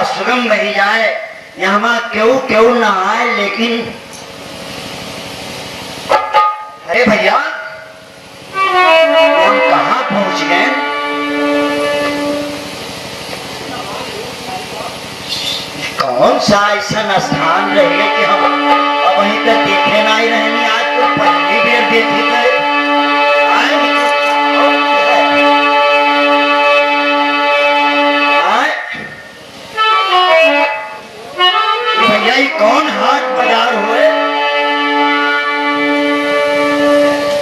सुगम बही जाए, यहाँ क्यों क्यों ना आए, लेकिन अरे भैया हम कहाँ पहुँच गए? कौन सा ऐसा स्थान रहे कि हम अब वहीं तक देखे ना ही रहेंगे? आज तो पहली बेर देखे गए। कौन हाट बाजार हुए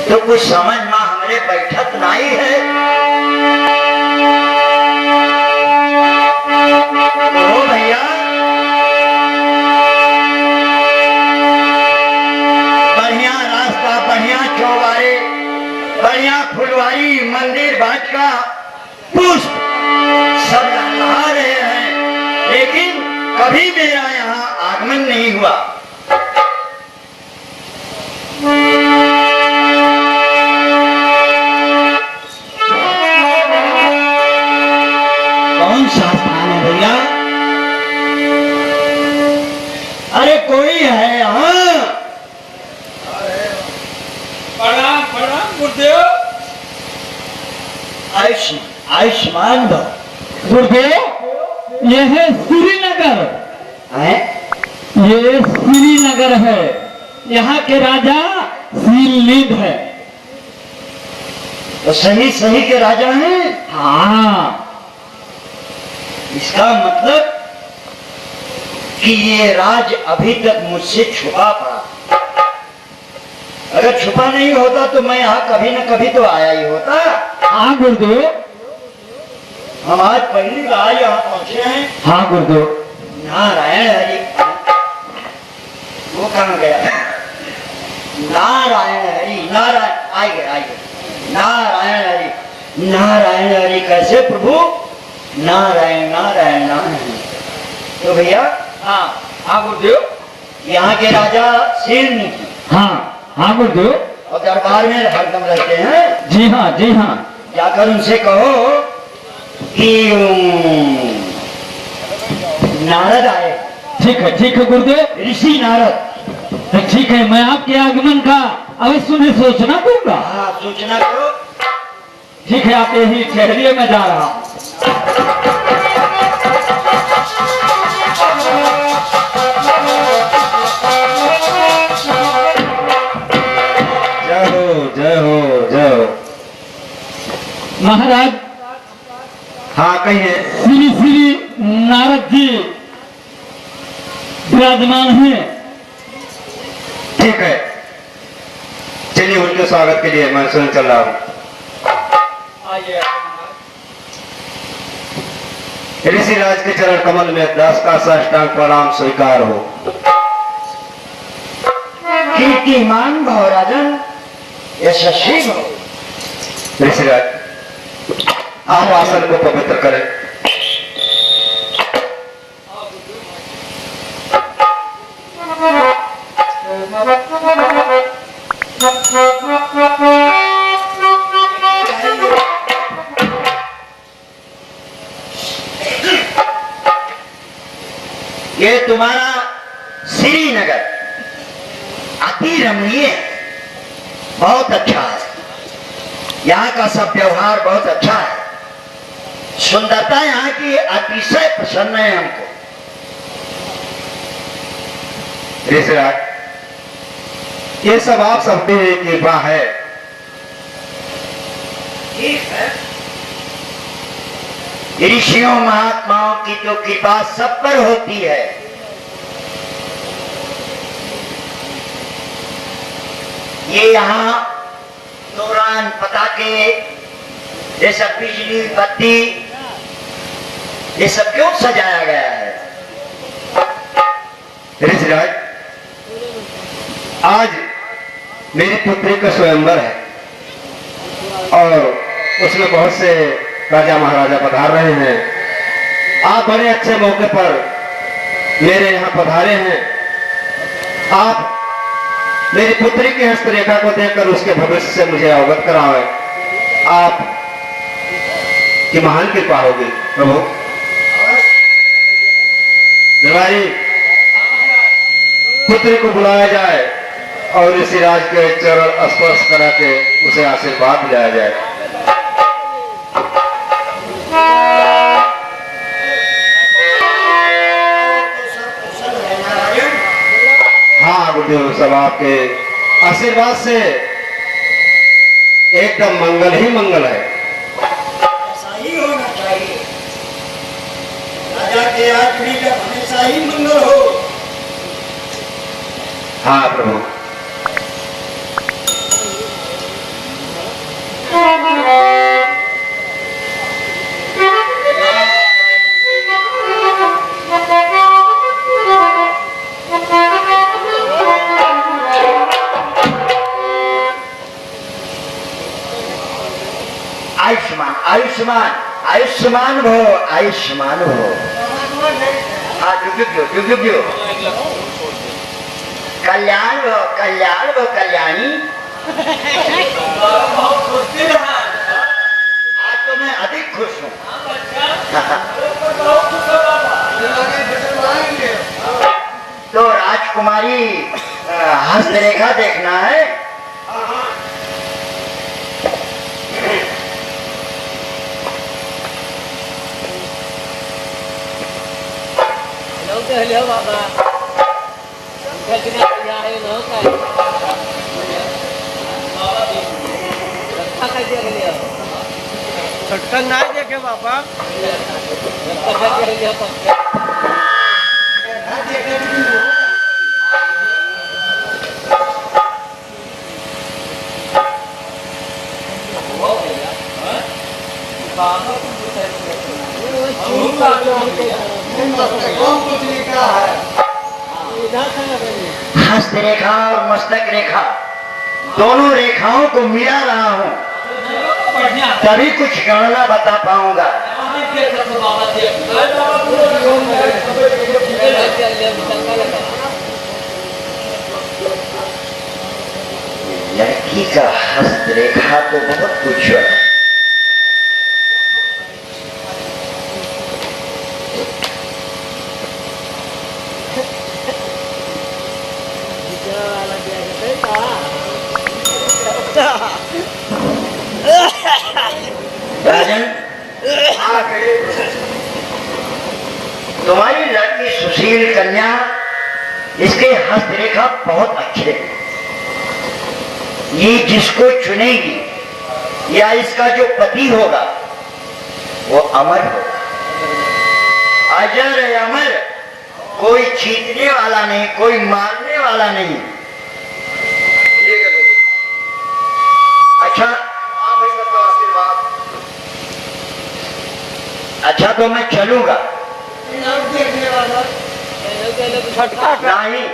तो कुछ समझ में हमारे बैठक नहीं है। ओ भैया बढ़िया रास्ता, बढ़िया चौबारे, बढ़िया फुलवारी, मंदिर भाटका पुष्प सब लगा रहे हैं, लेकिन कभी मेरा यहाँ आगमन नहीं हुआ। कौन सा स्थान है भैया? अरे कोई है यहाँ? प्रणाम प्रणाम गुरुदेव। आयुष्मान गुरुदेव, यह है श्रीनगर है? ये श्रीनगर है। यहाँ के राजा श्रीलिंग है। तो सही सही के राजा हैं? हाँ। इसका मतलब कि ये राज अभी तक मुझसे छुपा पड़ा। अगर छुपा नहीं होता तो मैं यहाँ कभी न कभी तो आया ही होता। हाँ गुरुदेव। हम आज पहली बार यहाँ पहुंचे हैं। हाँ गुरुदेव। नारायण हरि। वो कहाँ गया? नारायण हरि, नारायण आए गए नारायण हरि, नारायण हरि कैसे प्रभु? नारायण नारायण नारायण। तो भैया हाँ हाँ गुरुदेव। यहाँ के राजा शेरनी हाँ हाँ गुरुदेव। और दरबार में हरदम रहते हैं। जी हाँ जी हाँ। जाकर उनसे कहो कि नारद आए। ठीक है गुरुदेव। ऋषि नारद। ठीक है, मैं आपके आगमन का अवश्य उन्हें सूचना दूंगा। हाँ सूचना करो। ठीक है, आप यही ठहरिए, मैं जा रहा हूँ। जय हो जय हो जय हो। महाराज हाँ कहिए। श्री श्री नारद जी विराजमान हैं। ठीक है, चलिए उनके स्वागत के लिए मैं स्वयं चल रहा हूँ। आइए। ऋषिराज के चरण कमल में दास का साष्टांग प्रणाम स्वीकार हो। कीर्तिमान भव राजन, यशस्वी भव। ऋषिराज आप आसन को पवित्र करें। ये तुम्हारा श्रीनगर अति रमणीय है, बहुत अच्छा है। यहाँ का सब व्यवहार बहुत अच्छा है। सुंदरता यहाँ की अतिशय पसंद है हमको। ऋषिराज ये सब आप सबकी कृपा है। ठीक है, ऋषियों महात्माओं की तो कृपा सब पर होती है। ये यहाँ दौरान पटाखे, ये सब बिजली बत्ती, ये सब क्यों सजाया गया है? ऋषिराज आज मेरी पुत्री का स्वयंवर है और उसमें बहुत से राजा महाराजा पधार रहे हैं। आप बड़े अच्छे मौके पर मेरे यहाँ पधारे हैं। आप मेरी पुत्री की हस्तरेखा को देखकर उसके भविष्य से मुझे अवगत कराएं। आप की महान कृपा होगी प्रभु। हमारी पुत्री को बुलाया जाए और ऋषिराज के चरण स्पर्श करा के उसे आशीर्वाद दिलाया जाए। हाँ गुरुदेव, सब आपके आशीर्वाद से एकदम मंगल ही मंगल है। ऐसा ही होना चाहिए। राजा के आदमी जब हमेशा ही मंगल हो। हाँ प्रभु। आयुष्मान आयुष्मान आयुष्मान भो, आयुष्मान भो। हाँ जुग्यो कल्याण भो कल्याणी। आज तो मैं अधिक खुश हूँ। तो राजकुमारी हस्तरेखा देखना है। Hello, Baba. Kaya kinakiyahin no kay. Ragta kaya kaya. छटकन ना देखे बाबा। Ragta kaya kaya pa. कौन कुछ लिखा है? इधर से हस्तरेखा और मस्तक रेखा दोनों रेखाओं को मिला रहा हूं, बढ़िया तभी कुछ गणना बता पाऊंगा। लड़की का हस्तरेखा तो बहुत उज्ज्वल है। राजन, तुम्हारी लड़की सुशील कन्या, इसके हस्तरेखा बहुत अच्छे हैं। ये जिसको चुनेगी या इसका जो पति होगा वो अमर होगा, अजर है अमर, कोई जीतने वाला नहीं, कोई मारने वाला नहीं। अच्छा अच्छा, तो मैं चलूंगा। छटका नहीं,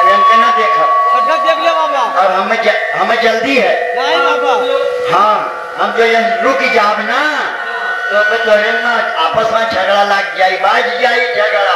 रंगना देखा छटका देख लिया बाबा। और हमें जल्दी है। नहीं बाबा, हाँ, हम जो ये रुक जाब ना तो फिर तो आपस में झगड़ा लग जाए, बाज जाए झगड़ा।